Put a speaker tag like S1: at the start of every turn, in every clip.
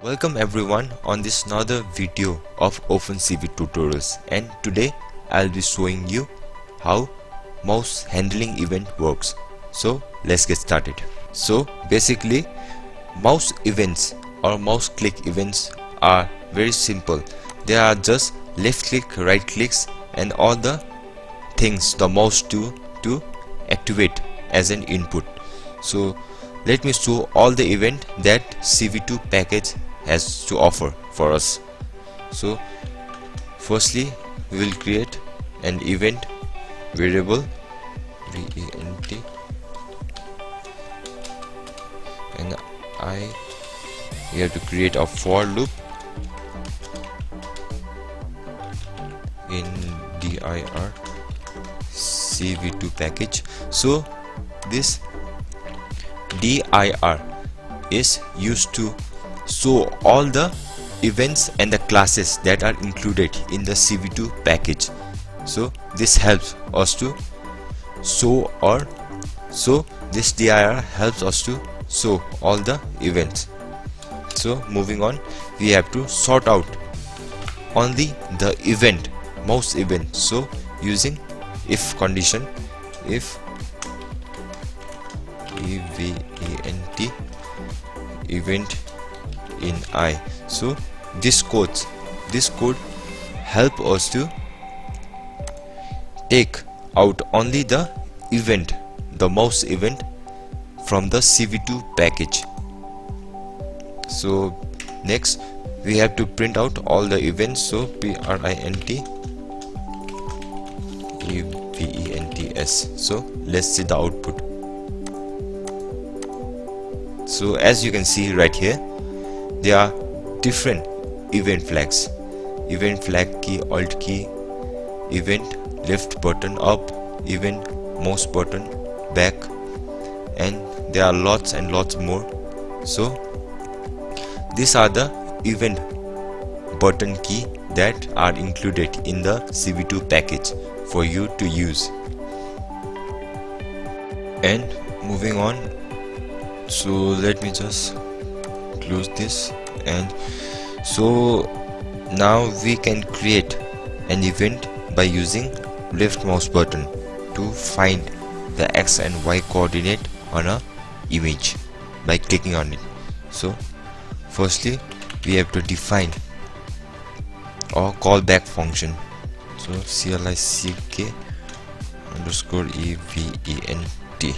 S1: Welcome everyone on this another video of OpenCV tutorials, and today I'll be showing you how mouse handling event works. So let's get started. So basically mouse events or mouse click events are very simple. They are just left click, right clicks and all the things the mouse do to activate as an input. So let me show all the event that CV2 package has to offer for us. So firstly we will create an event variable vent, and we have to create a for loop in dir CV2 package. So this dir is used to show all the events and the classes that are included in the CV2 package. So this helps us to show this dir helps us to show all the events. So moving on, we have to sort out only the event, mouse event. So using if condition, if event in I. So this code help us to take out only the event, the mouse event from the CV2 package. So next we have to print out all the events. So print events. So let's see the output. So as you can see right here, there are different event flags: event flag key, alt key, event left button up, event mouse button back, and there are lots and lots more. So these are the event button key that are included in the CV2 package for you to use. And moving on, so let me just close this, and so now we can create an event by using left mouse button to find the x and y coordinate on a image by clicking on it. So firstly we have to define our callback function. So click underscore event,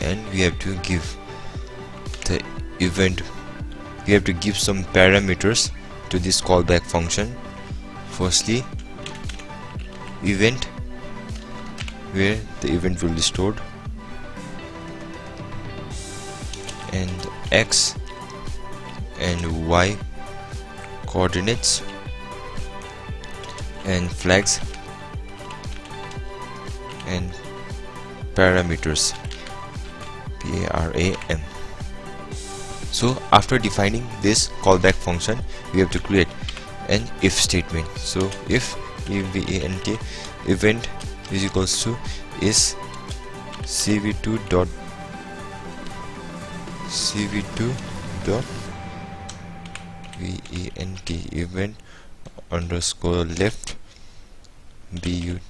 S1: and we have to give the event, we have to give some parameters to this callback function. Firstly event, where the event will be stored, and x and y coordinates, and flags and parameters param. So after defining this callback function, we have to create an if statement. So if event is equals to is cv2 dot event underscore left down.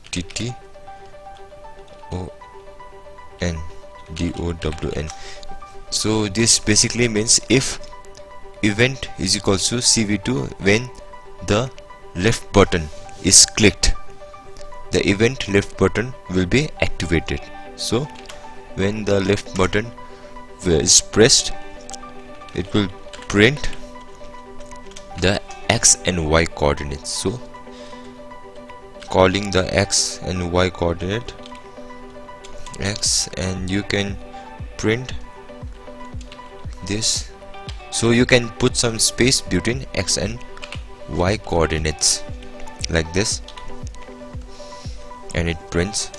S1: So this basically means if event is equals to cv2 when the left button is clicked, the event left button will be activated. So when the left button is pressed, it will print the x and y coordinates. So calling the x and y coordinate, x, and you can print this. So you can put some space between x and y coordinates like this, and it prints.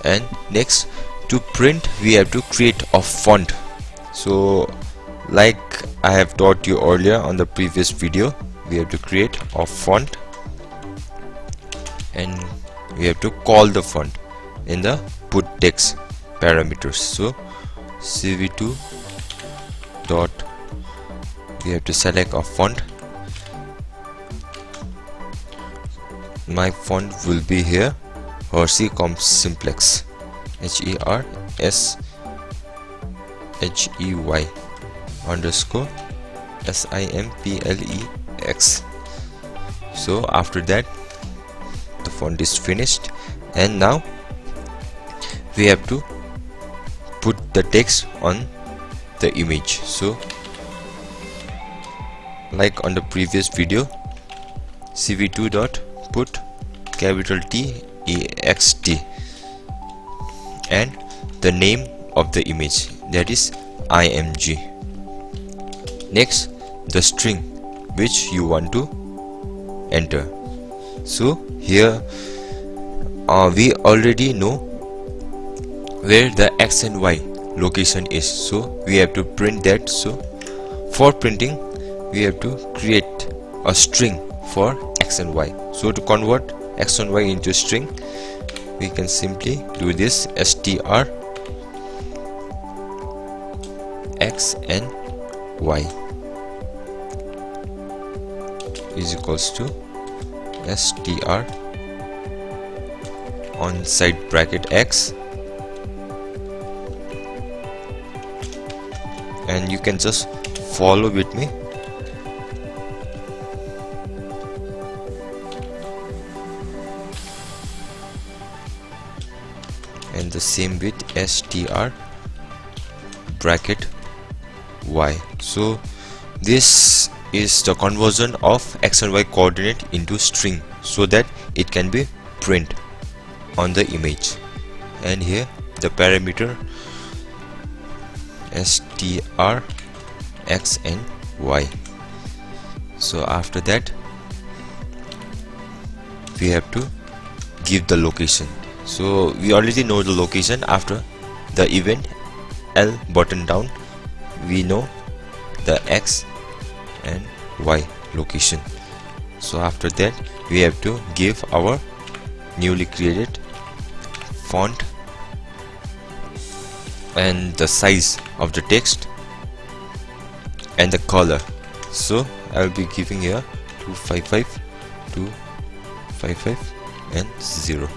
S1: And next, to print we have to create a font. So like I have taught you earlier on the previous video, we have to create a font and we have to call the font in the put text parameters. So cv2 dot we have to select a font. My font will be here, Hershey Simplex, HERSHEY underscore SIMPLEX. So after that the font is finished, and now we have to put the text on the image. So like on the previous video, cv2 dot put capital TEXT and the name of the image, that is IMG. Next, the string which you want to enter. So here we already know where the X and Y location is, so we have to print that. So for printing we have to create a string for X and Y. So to convert X and Y into string, we can simply do this: str X and Y is equals to str on side bracket X, and you can just follow with me. And the same with str bracket Y. So this is the conversion of X and Y coordinate into string, so that it can be print on the image. And here the parameter str X and Y. So after that we have to give the location. So we already know the location. After the event L button down, we know the X and Y location. So after that we have to give our newly created font and the size of the text and the color. So I will be giving here 255, 255 and 0.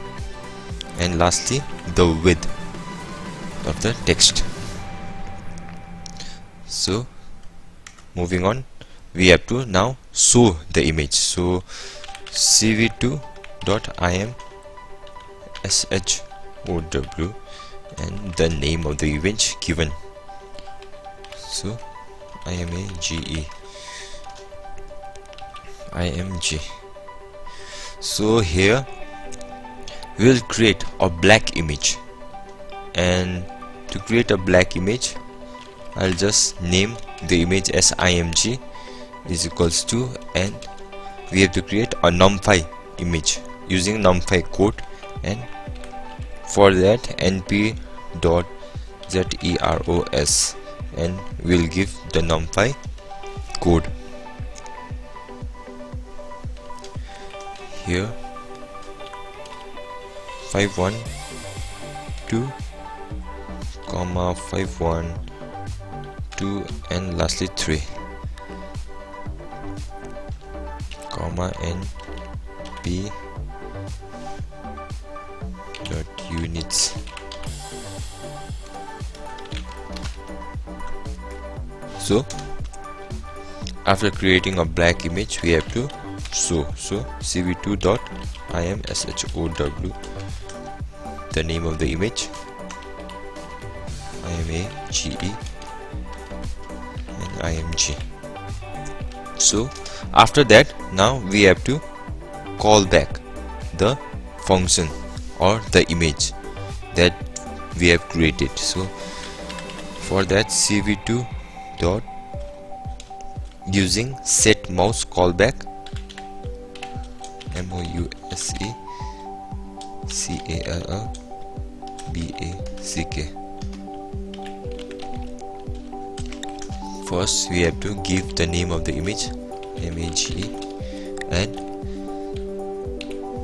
S1: And lastly the width of the text. So moving on, we have to now show the image. So cv2.imshow and the name of the image given. So IMG. So here we will create a black image, and to create a black image I'll just name the image as IMG is equals to, and we have to create a numpy image using numpy code, and for that np.zeros, and we'll give the numpy code here 512, 512 and lastly 3, np dot units. So after creating a black image we have to show. So cv2.imshow, the name of the image IMAGE and IMG. So after that now we have to call back the function or the image that we have created. So for that cv2 dot using set mouse callback, mousecallback. First we have to give the name of the image MAGE, and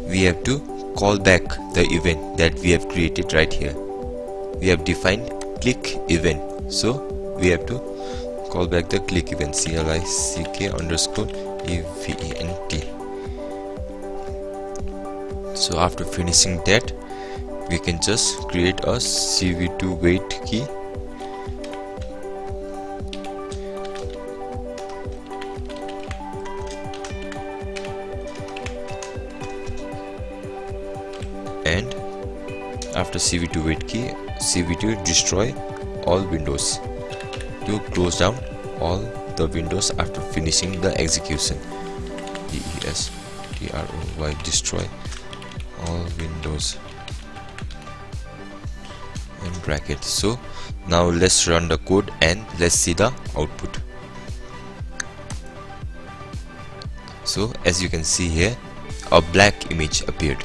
S1: we have to call back the event that we have created right here. We have defined click event, so we have to call back the click event, click_event. So after finishing that, we can just create a cv2 wait key, and after cv2 wait key, cv2 destroy all windows to close down all the windows after finishing the execution. destroy destroy all windows in bracket. So now let's run the code and let's see the output. So as you can see here, a black image appeared.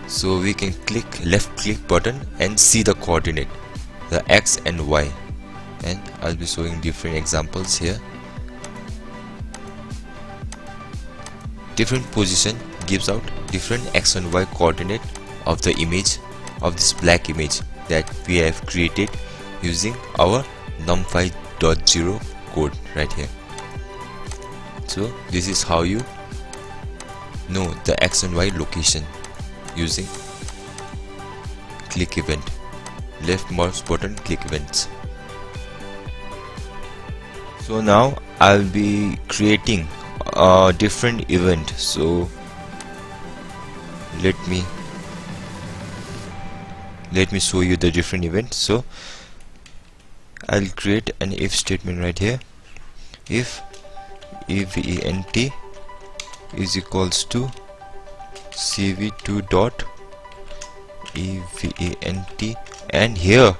S1: So we can click left click button and see the coordinate, the X and Y, and I'll be showing different examples here. Different position gives out different X and Y coordinate of the image, of this black image that we have created using our numpy.0 code right here. So this is how you know the X and Y location using click event, left mouse button click events. So now I'll be creating a different event. So let me show you the different event. So I'll create an if statement right here. If event is equals to cv2 dot event, and here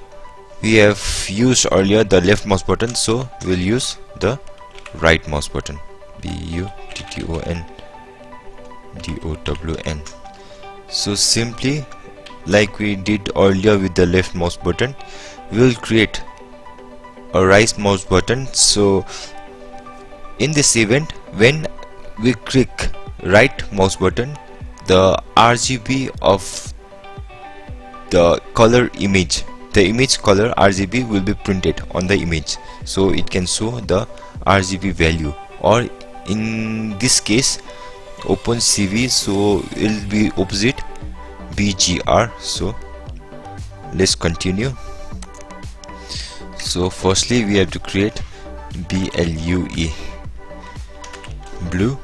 S1: we have used earlier the left mouse button, so we'll use the right mouse button, button. So simply like we did earlier with the left mouse button, we'll create a right mouse button. So in this event, when we click right mouse button, the RGB of the color image, the image color RGB will be printed on the image, so it can show the RGB value, or in this case OpenCV, so it will be opposite BGR. So let's continue. So firstly we have to create BLUE, blue,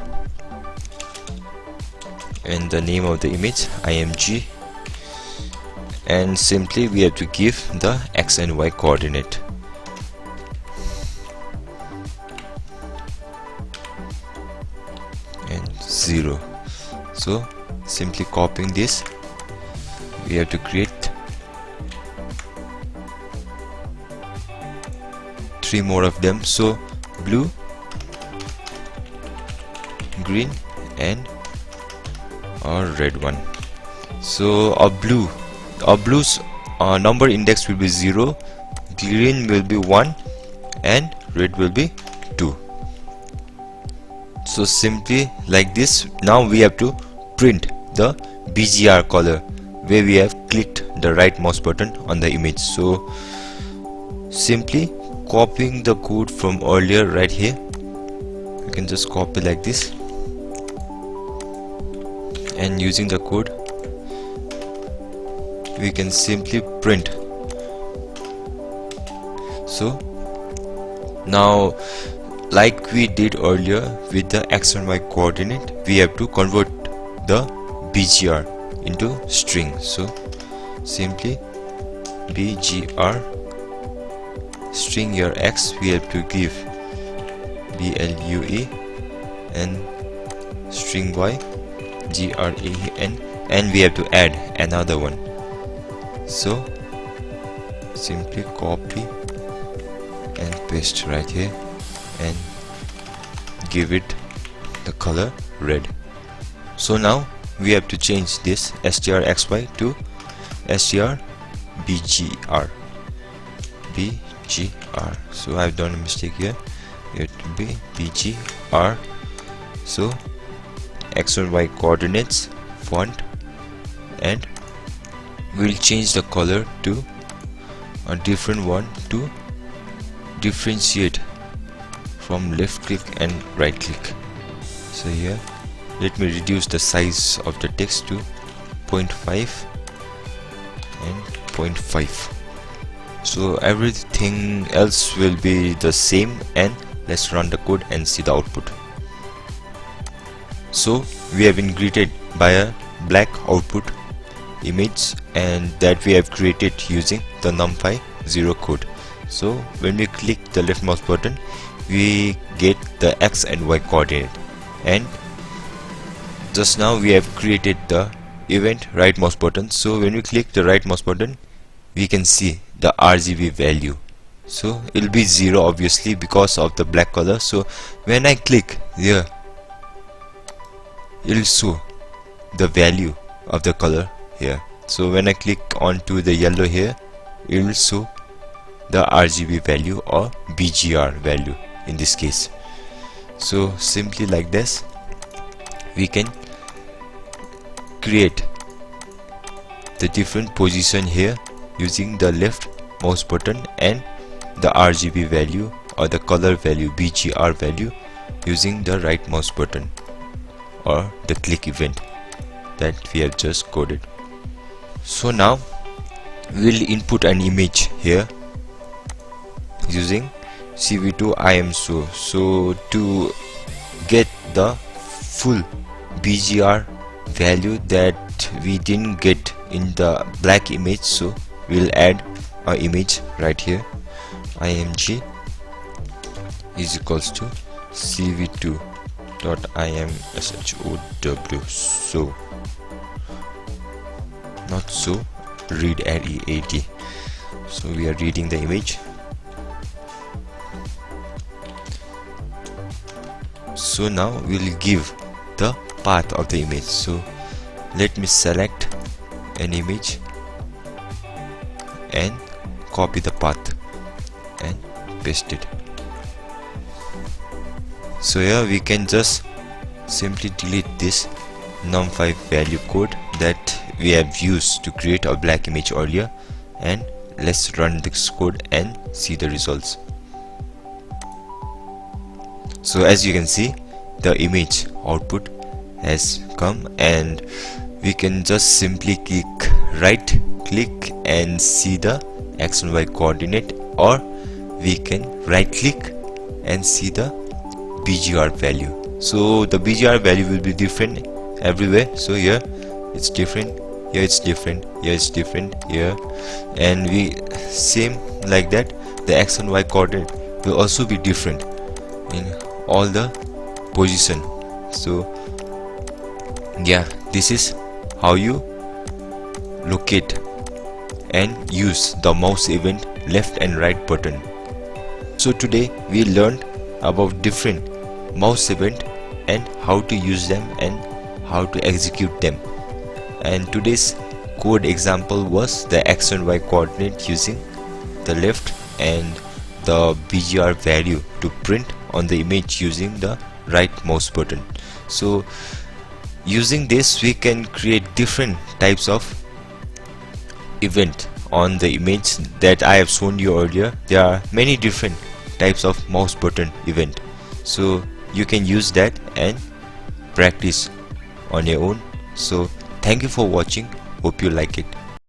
S1: and the name of the image IMG, and simply we have to give the X and Y coordinate. And 0. So simply copying this, we have to create 3 more of them. So blue, green, and a red one. So a blue's number index will be 0, green will be 1, and red will be 2. So simply like this, now we have to print the BGR color where we have clicked the right mouse button on the image. So simply copying the code from earlier right here, you can just copy like this, and using the code we can simply print. So now like we did earlier with the X and Y coordinate, we have to convert the BGR into string. So simply BGR string your X, we have to give BLUE, and string Y GREN, and we have to add another one. So simply copy and paste right here and give it the color red. So now we have to change this strxy to strbgr. So I've done a mistake here, it will be bgr. So X and Y coordinates, font, and we'll change the color to a different one to differentiate from left click and right click. So here let me reduce the size of the text to 0.5 and 0.5. So everything else will be the same, and let's run the code and see the output. So we have been greeted by a black output image, and that we have created using the numpy 0 code. So when we click the left mouse button, we get the x and y coordinate, and just now we have created the event right mouse button. So when we click the right mouse button, we can see the RGB value. So it will be 0 obviously because of the black color. So when I click here, it will show the value of the color here. So when I click onto the yellow here, it will show the RGB value or BGR value in this case. So simply like this, we can create the different position here using the left mouse button, and the RGB value or the color value BGR value using the right mouse button or the click event that we have just coded. So now we'll input an image here using CV2 IMSO. So to get the full BGR value that we didn't get in the black image, so we'll add an image right here. img is equals to cv2.imshow. So not so, read read. So we are reading the image. So now we'll give the path of the image. So let me select an image and copy the path and paste it. So here we can just simply delete this num5 value code that we have used to create a black image earlier, and let's run this code and see the results. So as you can see, the image output has come, and we can just simply right click and see the x and y coordinate, or we can right click and see the BGR value. So the BGR value will be different everywhere. So here it's different, here it's different, here it's different, here, and we same like that the x and y coordinate will also be different in all the position. So yeah, this is how you locate and use the mouse event left and right button. So today we learned about different mouse event and how to use them and how to execute them. And today's code example was the x and y coordinate using the left and the BGR value to print on the image using the right mouse button. So using this we can create different types of event on the image that I have shown you earlier. There are many different types of mouse button event, so you can use that and practice on your own. So thank you for watching, hope you like it.